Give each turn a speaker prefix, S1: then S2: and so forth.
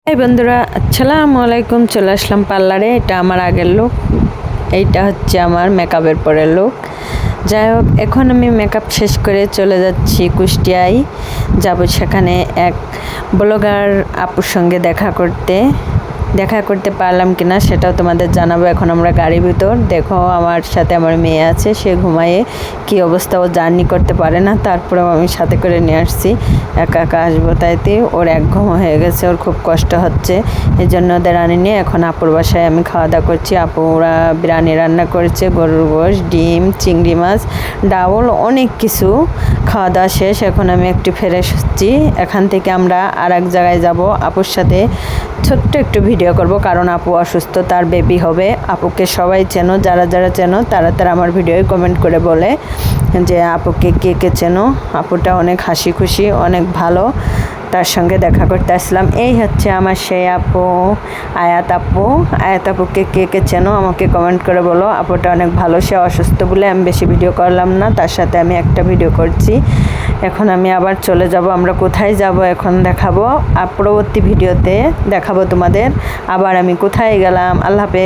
S1: এই বন্ধুরা, আসসালামু আলাইকুম। চলে আসলাম পার্লারে। এটা আমার আগের লুক, এইটা হচ্ছে আমার মেকআপের পরের লুক। যাই হোক, এখন আমি মেকআপ শেষ করে চলে যাচ্ছি কুষ্টিয়ায়। যাব সেখানে এক ব্লগার আপুর সঙ্গে দেখা করতে পারলাম কিনা সেটাও তোমাদের জানাবো। এখন আমরা গাড়ির ভিতর, দেখো আমার সাথে আমার মেয়ে আছে, সে ঘুমায়ে কি অবস্থা, ও জার্নি করতে পারে না, তারপরেও আমি সাথে করে নিয়ে আসছি। একা একা আসবো তাইতে ওর এক ঘুম হয়ে গেছে, ওর খুব কষ্ট হচ্ছে, এই জন্য ওদের আনিনি। এখন আপুর বাসায় আমি খাওয়া দাওয়া করছি। আপুরা বিরিয়ানি রান্না করেছে, গরুর গোশ, ডিম, চিংড়ি মাছ, ডাউল, অনেক কিছু খাওয়া দাওয়া শেষ। এখন আমি একটু ফ্রেশ হচ্ছি। এখান থেকে আমরা আর এক জায়গায় যাব। আপুর সাথে ছোট্ট একটু ভিডিও করব, কারণ আপু অসুস্থ, তার বেবি হবে। আপুকে সবাই চেনো, যারা যারা চেনো তারা তারা আমার ভিডিওয় কমেন্ট করে বলে যে আপুকে কে কে চেনো। আপুটা অনেক হাসি খুশি, অনেক ভালো। তার সঙ্গে দেখা করতে আসলাম। এই হচ্ছে আমার সেই আপু, আয়াত আপু। আয়াত আপুকে কে কে চেনো আমাকে কমেন্ট করে বলো। আপুটা অনেক ভালো, সে অসুস্থ বলে আমি বেশি ভিডিও করলাম না, তার সাথে আমি একটা ভিডিও করছি। এখন আমি আবার চলে যাব। আমরা কোথায় যাব এখন দেখাবো, আর পরবর্তী ভিডিওতে দেখাবো তোমাদের আবার আমি কোথায় গেলাম। আল্লাহ হাফেজ।